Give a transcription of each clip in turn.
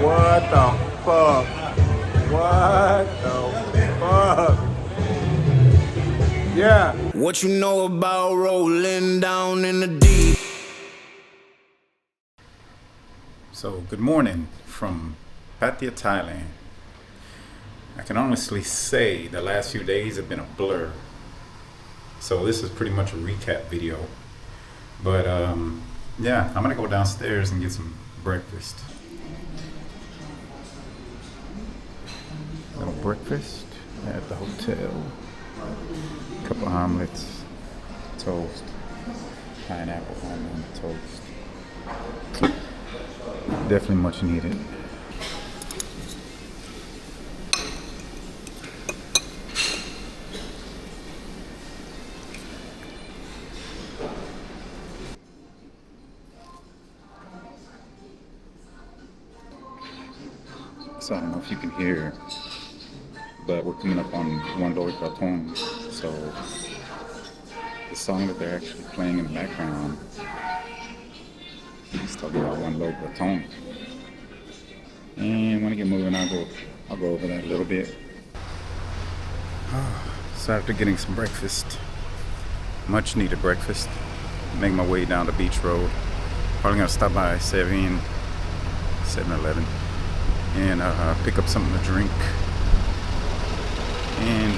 What the fuck? What the fuck? Yeah. What you know about rolling down in the deep? So, good morning from Pattaya, Thailand. I can honestly say the last few days have been a blur. So this is pretty much a recap video. But yeah, I'm gonna go downstairs and get some breakfast. Little breakfast at the hotel. Couple omelets, toast, pineapple on toast. Definitely much needed. So I don't know if you can hear, but we're coming up on One Lord Carton. So the song that they're actually playing in the background is talking about One Lord Carton. And when I get moving, I'll go over that a little bit. So after getting some breakfast, much needed breakfast, make my way down the beach road. Probably gonna stop by 7-Eleven. And pick up something to drink and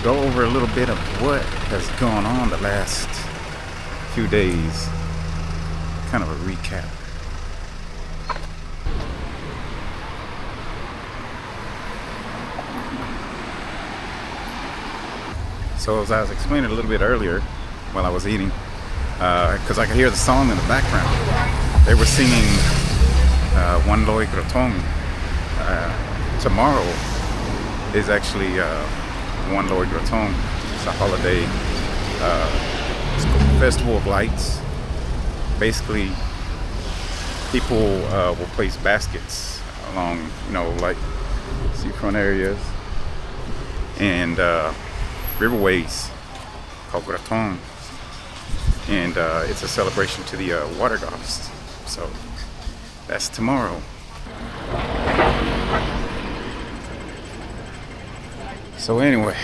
go over a little bit of what has gone on the last few days. Kind of a recap. So as I was explaining a little bit earlier while I was eating, because I could hear the song in the background, they were singing One Loi Krathong. Tomorrow is actually One Lord Krathong. It's a holiday. It's called Festival of Lights. Basically, people will place baskets along, like seafront areas and riverways called Krathong. And it's a celebration to the water gods. So that's tomorrow. So anyway,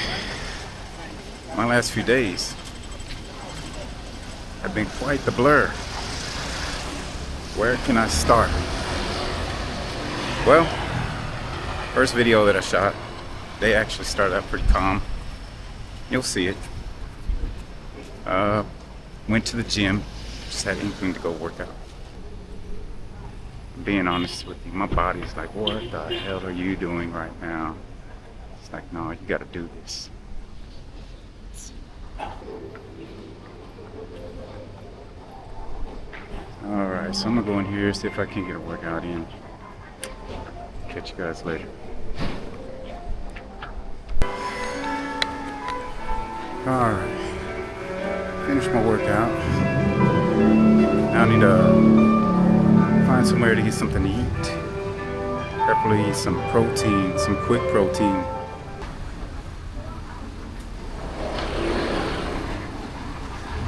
my last few days have been quite the blur. Where can I start? Well, first video that I shot, they actually started out pretty calm. You'll see it. Went to the gym, just had anything to go work out. Being honest with you, my body's like, what the hell are you doing right now? It's like, no, you gotta do this. Alright, so I'm gonna go in here, see if I can get a workout in. Catch you guys later. Alright, finished my workout. Now I need to find somewhere to get something to eat. Preferably some protein, some quick protein.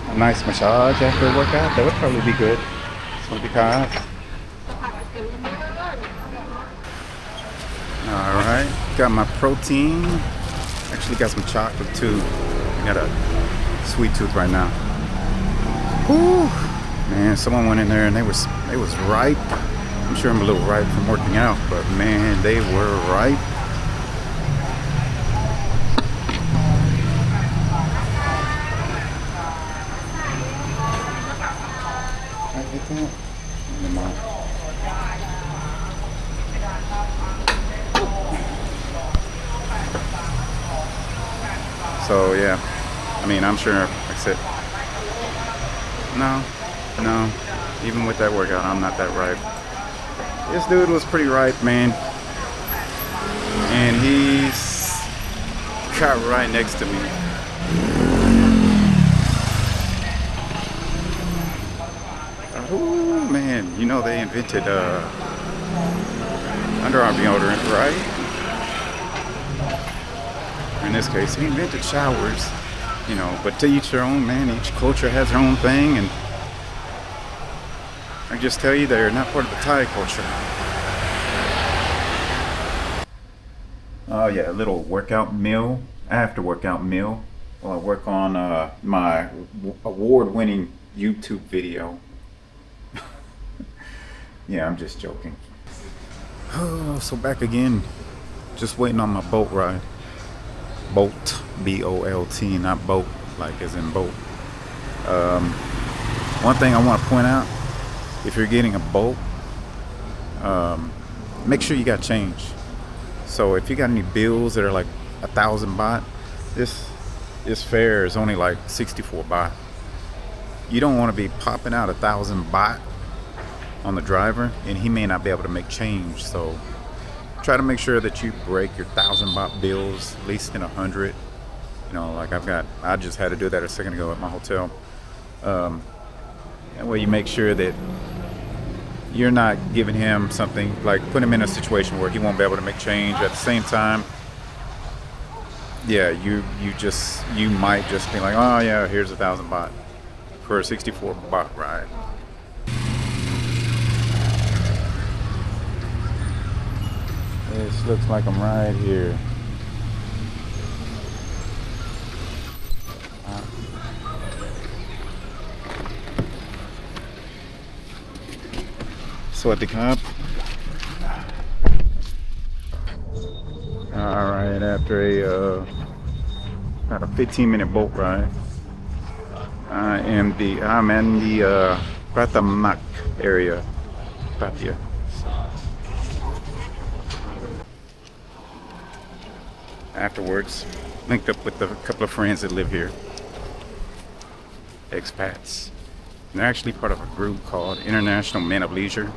A nice massage after a workout, that would probably be good. So because alright, got my protein. Actually got some chocolate too. Got a sweet tooth right now. Whew. Man, someone went in there and they was ripe. I'm sure I'm a little ripe from working out, but man, they were ripe. Can I get that? Never mind. So yeah, I mean, I'm sure, like I said, no, even with that workout, I'm not that ripe. This dude was pretty ripe, man, and he's got right next to me. Oh man, they invented underarm deodorant, right? In this case, he invented showers, but to each their own, man. Each culture has their own thing, and I just tell you, they're not part of the Thai culture. Oh yeah, a little workout meal, after workout meal. While I work on my award-winning YouTube video. Yeah, I'm just joking. Oh, so back again, just waiting on my boat ride. Bolt, B-O-L-T, not boat, like as in boat. One thing I want to point out, if you're getting a boat, make sure you got change. So if you got any bills that are like 1,000 baht, this fare is only like 64 baht. You don't want to be popping out 1,000 baht on the driver, and he may not be able to make change. So try to make sure that you break your 1,000 baht bills at least in 100. You know, like I just had to do that a second ago at my hotel. That way you make sure that you're not giving him something, like put him in a situation where he won't be able to make change. At the same time, yeah, you might just be like, oh yeah, here's 1,000 baht for a 64 baht ride. This looks like I'm right here. So at the camp. All right, after about a 15-minute boat ride, I'm in the Pratamnak area, Pattaya. Afterwards, linked up with a couple of friends that live here, expats. And they're actually part of a group called International Men of Leisure.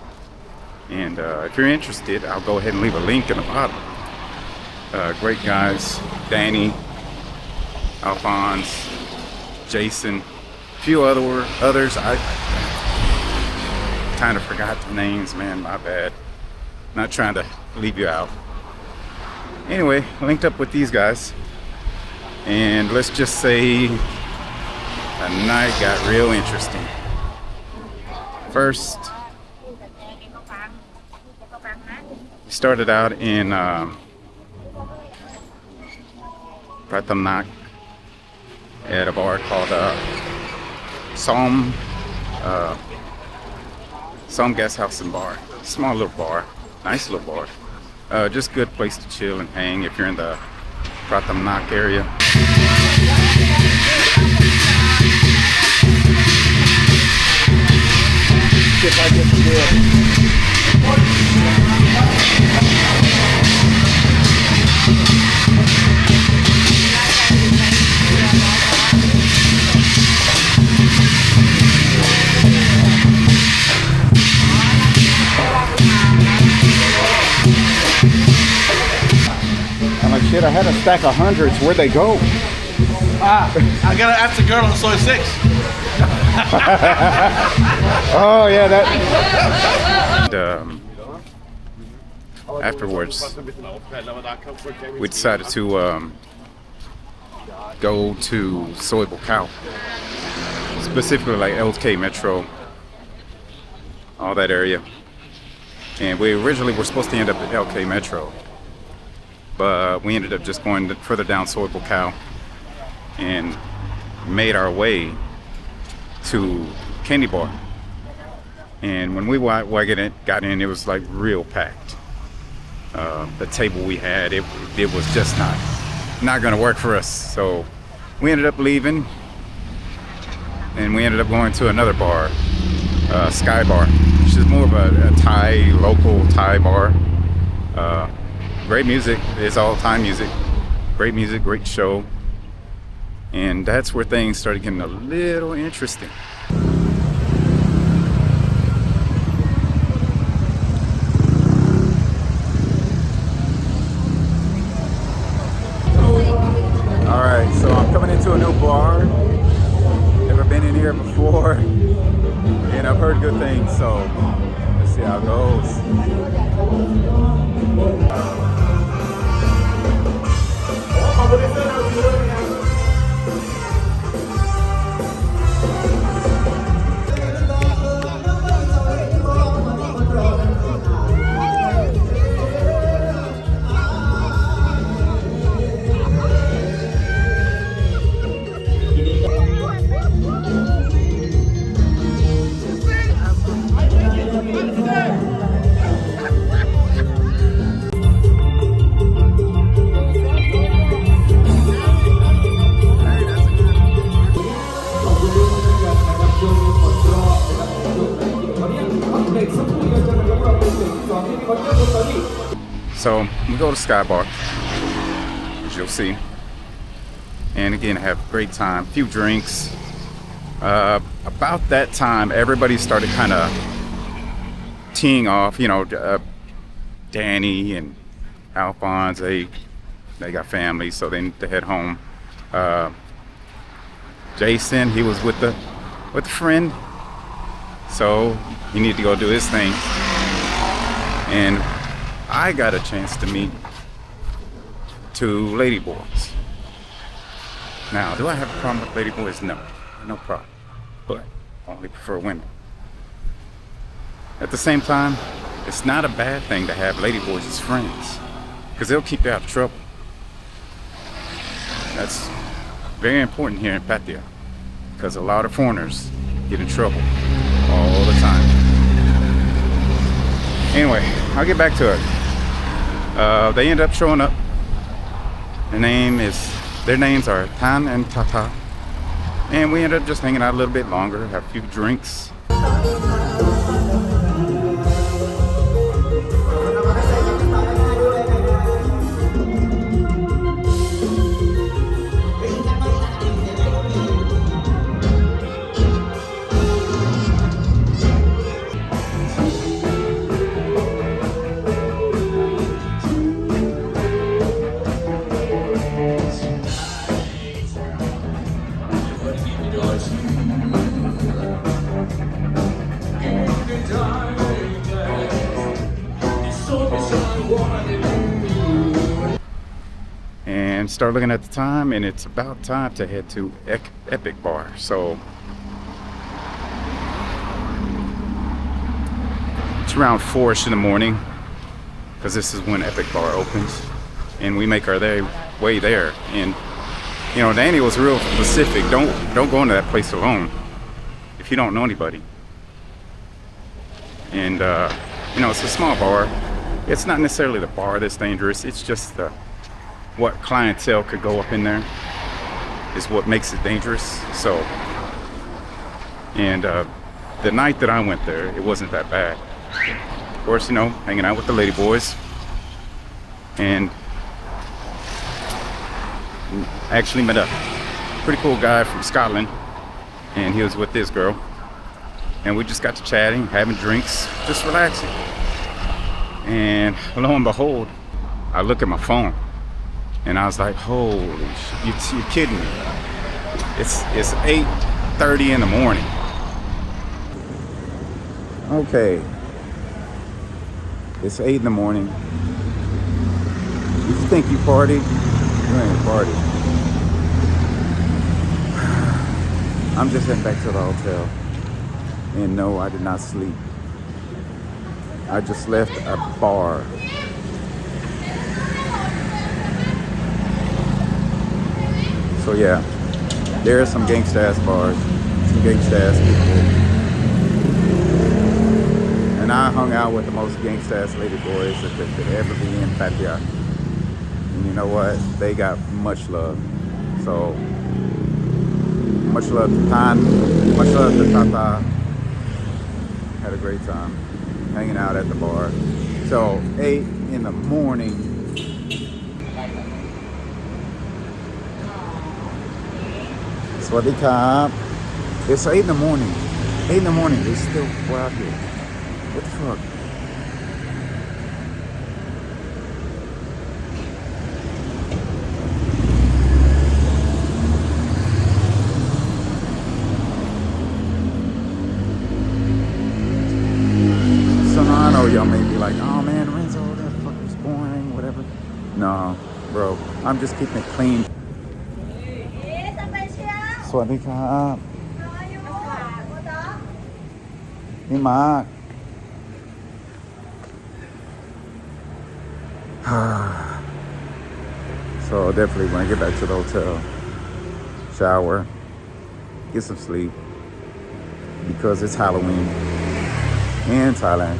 And if you're interested, I'll go ahead and leave a link in the bottom. Great guys, Danny, Alphonse, Jason, a few others. I kind of forgot the names, man, my bad. Not trying to leave you out. Anyway, linked up with these guys, and let's just say the night got real interesting. First, we started out in Pratamnak at a bar called Som Guest House and Bar. Small little bar, nice little bar. Just good place to chill and hang if you're in the Pratamnak area. If I get I'm like, shit, I had a stack of hundreds. Where'd they go? I gotta ask the girl on soy 6. Oh yeah, that. And, afterwards, we decided to go to Soibel Cow, specifically like LK Metro, all that area. And we originally were supposed to end up at LK Metro, but we ended up just going further down Soibel Cow and made our way to Candy Bar. And when we got in, it was like real packed. The table we had, it was just not gonna work for us. So we ended up leaving, and we ended up going to another bar, Sky Bar, which is more of a local Thai bar. Great music. It's all Thai music. Great music, great show. And that's where things started getting a little interesting. All right, so I'm coming into a new bar. Never been in here before, and I've heard good things, so let's see how it goes. So we go to Sky Bar, as you'll see. And again, have a great time, few drinks. About that time, everybody started kind of teeing off, you know, Danny and Alphonse, they got families, so they head home. Jason, he was with a friend, so he needed to go do his thing. And I got a chance to meet 2 ladyboys. Now, do I have a problem with ladyboys? No, no problem. But I only prefer women. At the same time, it's not a bad thing to have ladyboys as friends, because they'll keep you out of trouble. That's very important here in Pattaya, because a lot of foreigners get in trouble all the time. Anyway, I'll get back to it. They end up showing up. Their names are Tan and Tata. And we ended up just hanging out a little bit longer, have a few drinks. And start looking at the time, and it's about time to head to Epic Bar. So it's around 4ish in the morning, because this is when Epic Bar opens, and we make our way there. And you know, Danny was real specific. Don't go into that place alone if you don't know anybody. And you know, it's a small bar. It's not necessarily the bar that's dangerous. It's just what clientele could go up in there is what makes it dangerous. So, and the night that I went there, it wasn't that bad. Of course, you know, hanging out with the lady boys, and actually met a pretty cool guy from Scotland, and he was with this girl, and we just got to chatting, having drinks, just relaxing. And lo and behold, I look at my phone, and I was like, holy shit, you're kidding me. It's 8:30 in the morning. Okay. It's 8 in the morning. You think you party? You ain't party. I'm just heading back to the hotel. And no, I did not sleep. I just left a bar. So yeah, there are some gangsta-ass bars, some gangsta-ass people. And I hung out with the most gangsta-ass lady boys that could ever be in Pattaya. And you know what? They got much love. So, much love to Tan, much love to Tata. Had a great time hanging out at the bar. So, 8 in the morning. Swadee Kap. It's 8 in the morning. 8 in the morning. They still out here. What the fuck? So I know y'all may be like, oh man, Renzo, that fucker's boring, whatever. No, bro. I'm just keeping it clean. Swadee Kap. Hey, Mark. So definitely when I get back to the hotel, shower, get some sleep, because it's Halloween in Thailand,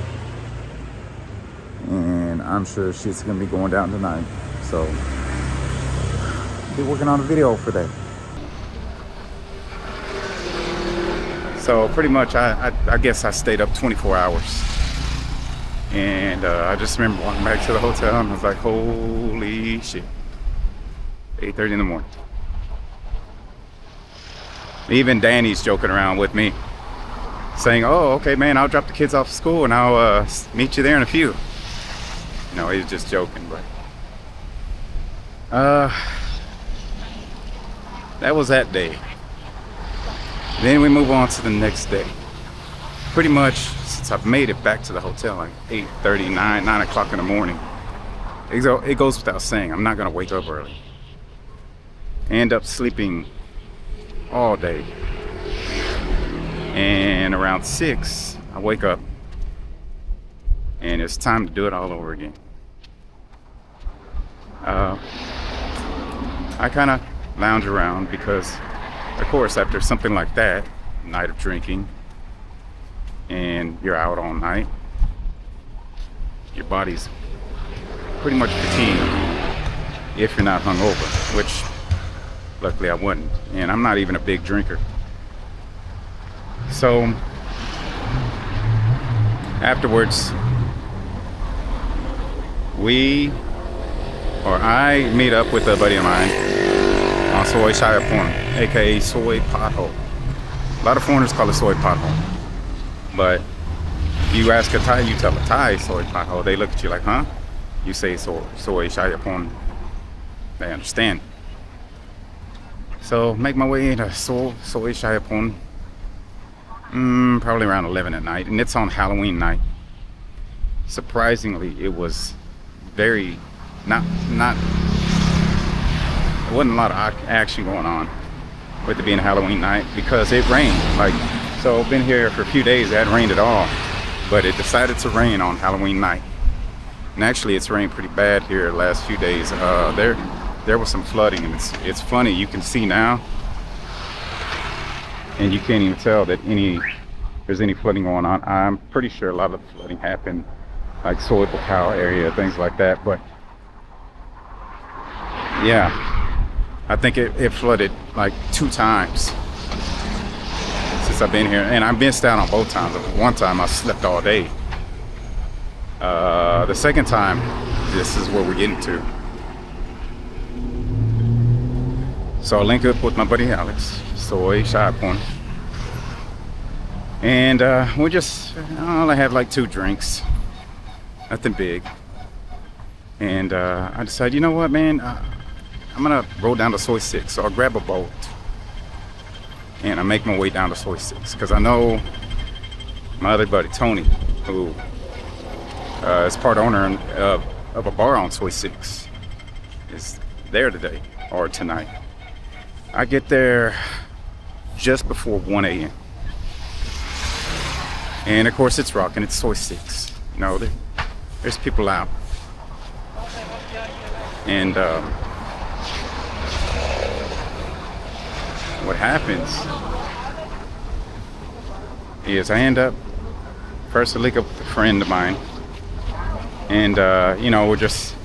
and I'm sure shit's gonna be going down tonight. So be working on a video for that. So pretty much I guess I stayed up 24 hours. And I just remember walking back to the hotel and I was like, holy shit. 8:30 in the morning. Even Danny's joking around with me, saying, oh, okay, man, I'll drop the kids off school and I'll meet you there in a few. You know, he's just joking, but that was that day. Then we move on to the next day. Pretty much since I've made it back to the hotel like 8:30, 9 o'clock in the morning, it goes without saying, I'm not gonna wake up early. I end up sleeping all day. And around 6, I wake up and it's time to do it all over again. I kind of lounge around because, of course, after something like that, night of drinking, and you're out all night, your body's pretty much fatigued if you're not hungover, which luckily I wasn't, and I'm not even a big drinker. So afterwards, I meet up with a buddy of mine on Soy Shayapon, aka Soy Pothole. A lot of foreigners call it Soy Pothole, but you ask a Thai, you tell a Thai Soy Pothole, they look at you like, huh? You say Soy Shayapon, they understand. So make my way into Soy Shayapon, probably around 11 at night, and it's on Halloween night. Surprisingly, it was very there wasn't a lot of action going on with it being Halloween night because it rained. So I've been here for a few days, it hadn't rained at all, but it decided to rain on Halloween night. And actually it's rained pretty bad here the last few days. There was some flooding, and it's funny, you can see now and you can't even tell that there's any flooding going on. I'm pretty sure a lot of the flooding happened like Soy Bacau area, things like that, but yeah, I think it flooded like 2 times since I've been here, and I missed out on both times. One time I slept all day. The second time, this is where we're getting to. So I link up with my buddy Alex, Soy Shayapon, and we just only have like 2 drinks, nothing big. And I decided, you know what, man, I'm gonna roll down to Soy 6. So I'll grab a boat and I make my way down to Soy 6 because I know my other buddy Tony, who is part owner of a bar on Soy 6, is there today or tonight. I get there just before 1 a.m. and of course it's rocking. It's Soy 6. You know, there's people out, and what happens is I end up first to link up with a friend of mine, and you know, we're just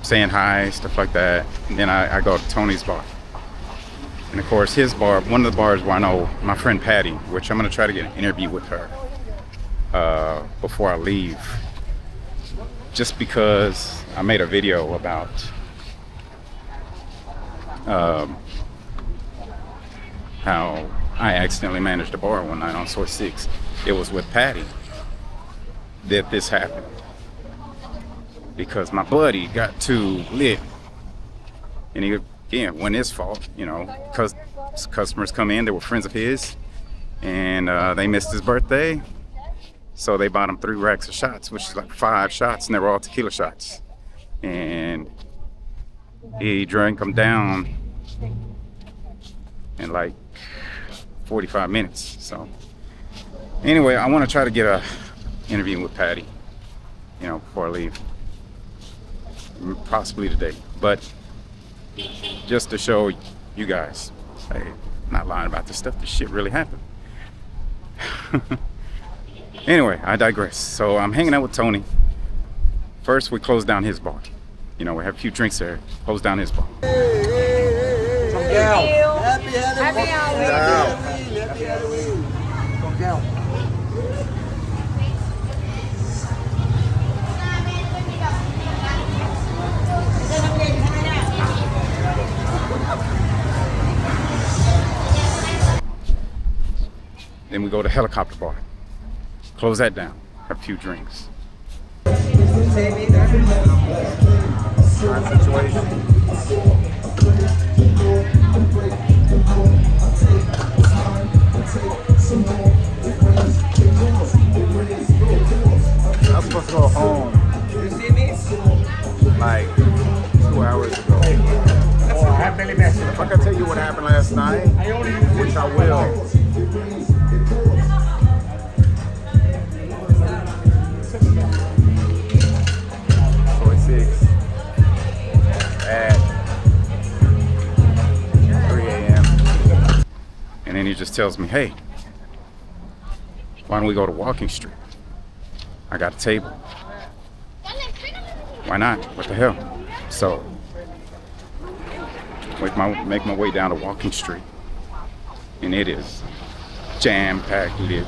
saying hi, stuff like that. And then I go to Tony's bar, and of course his bar, one of the bars where I know my friend Patty, which I'm gonna try to get an interview with her before I leave, just because I made a video about how I accidentally managed a bar one night on Soy 6. It was with Patty that this happened, because my buddy got too lit, and he, again, wasn't his fault, you know, because customers come in, they were friends of his, and they missed his birthday, so they bought him 3 racks of shots, which is like 5 shots, and they were all tequila shots, and he drank them down in like 45 minutes. So anyway, I want to try to get a interview with Patty, you know, before I leave, possibly today, but just to show you guys, hey, I'm not lying about this stuff, this shit really happened. Anyway, I digress. So I'm hanging out with Tony. First we close down his bar, you know, we have a few drinks there, close down his bar. we go to helicopter bar. Close that down. Have a few drinks. Current situation. I was supposed to go home like 2 hours ago. If I can tell you what happened last night, which I will. At 3 a.m. And then he just tells me, hey, why don't we go to Walking Street? I got a table. Why not? What the hell? So, make my way down to Walking Street. And it is jam-packed lit.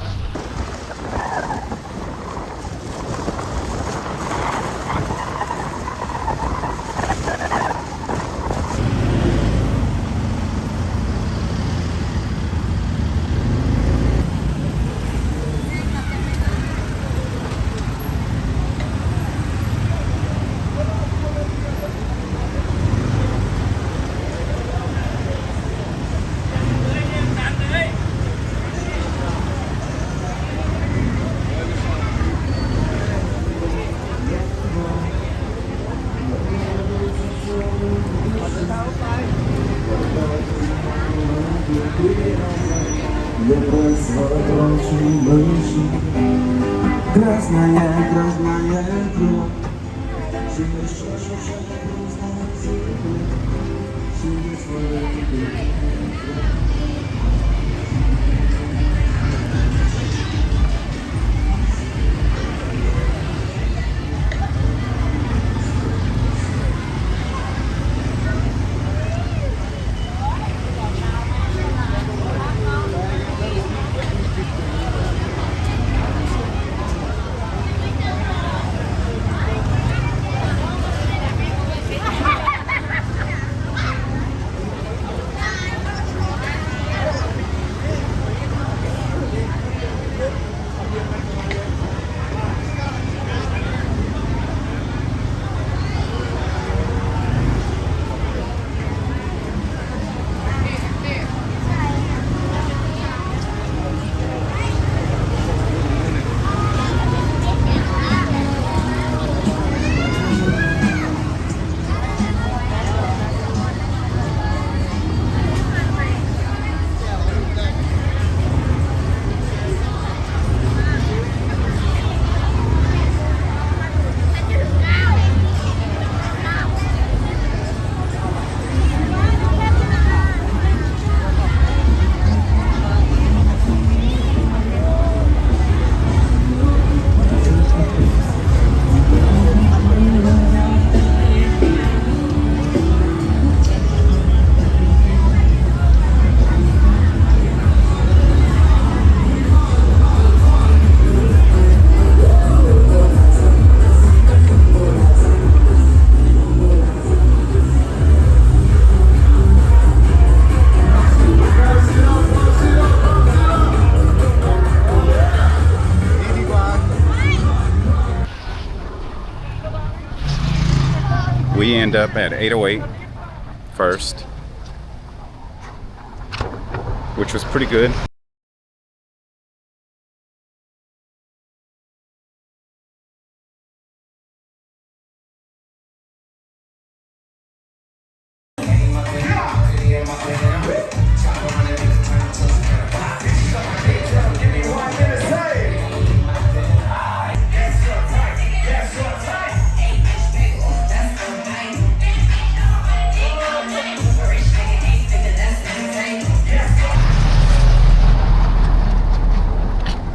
We end up at 808 first, which was pretty good.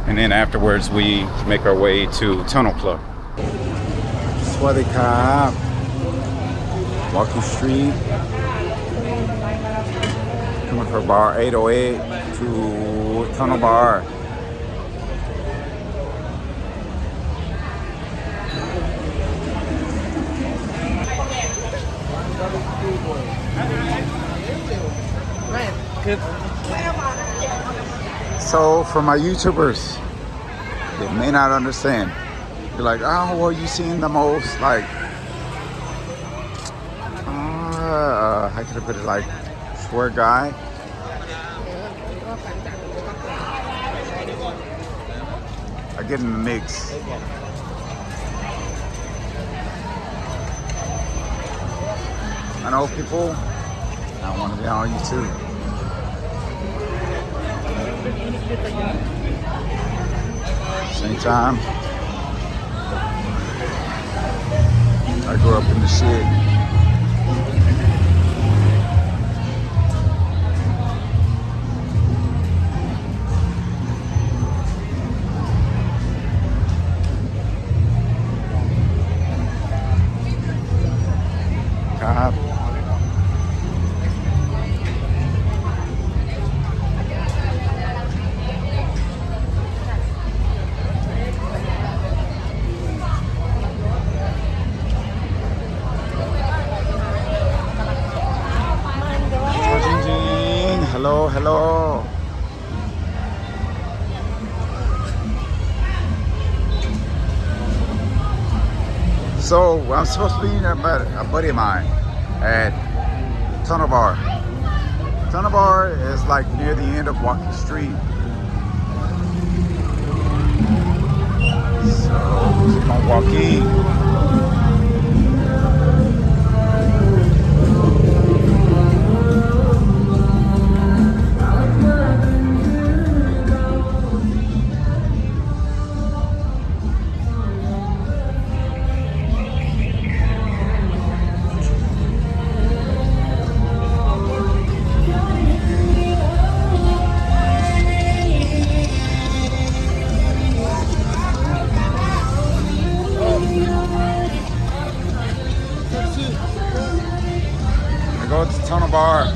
And then afterwards, we make our way to Tunnel Club. Swaddy Cop. Walking Street. Coming for bar 808 to Tunnel Bar. So for my YouTubers, they may not understand. You're like, oh, well, you seen the most, like, how can I put it, like, swear guy? I get in the mix. I know people, I want to be on YouTube. Same time, I grew up in the shit. Cop. Hello, hello. So I'm supposed to be in a buddy of mine at Tunnel Bar. Tunnel Bar is like near the end of Walking Street. So keep on walking. Go to Tunnel Bar.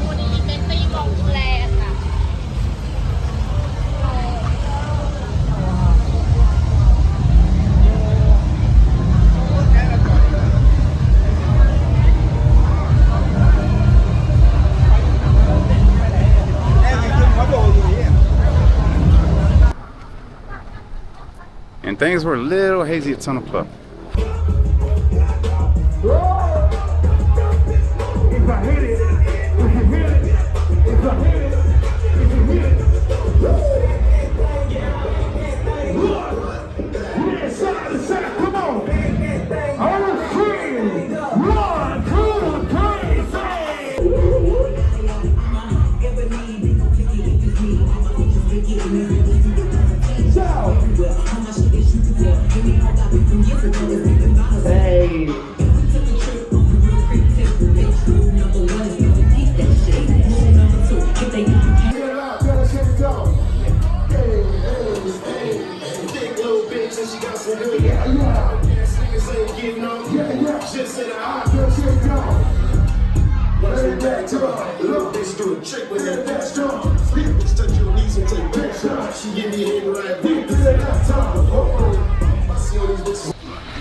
And things were a little hazy at Tunnel Club.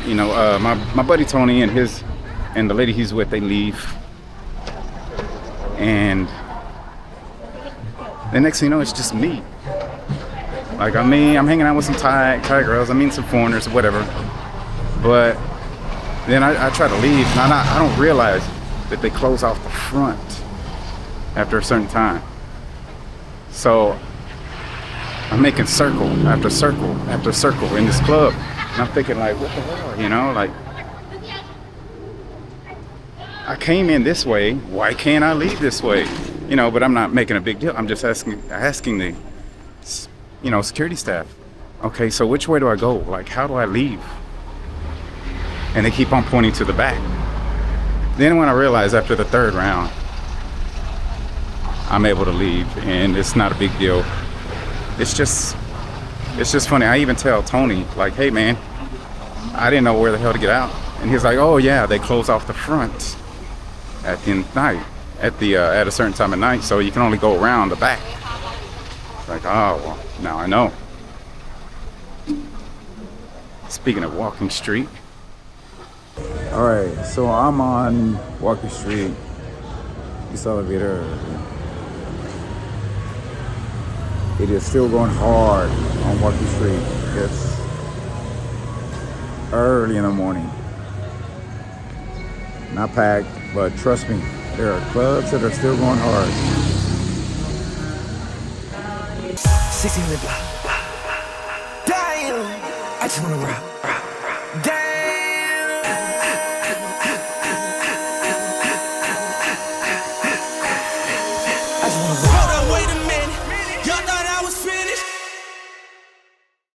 You know, my buddy Tony and the lady he's with, they leave, and the next thing you know, it's just me. Like, I'm hanging out with some Thai girls, I mean some foreigners or whatever, but then I try to leave, and I don't realize that they close off the front after a certain time. So I'm making circle after circle after circle in this club, and I'm thinking, like, what the hell, you know, like, I came in this way, why can't I leave this way? You know, but I'm not making a big deal. I'm just asking the, you know, security staff, okay, so which way do I go? Like, how do I leave? And they keep on pointing to the back. Then when I realize after the third round, I'm able to leave, and it's not a big deal. It's just funny. I even tell Tony, like, hey man, I didn't know where the hell to get out. And he's like, oh yeah, they close off the front at the night, at a certain time of night, so you can only go around the back. Like, oh, well, now I know. Speaking of Walking Street. All right, so I'm on Walking Street. This elevator. it is still going hard on Walking Street. It's early in the morning. Not packed, but trust me, there are clubs that are still going hard. 16 in the block. Damn, I just wanna rock. Damn.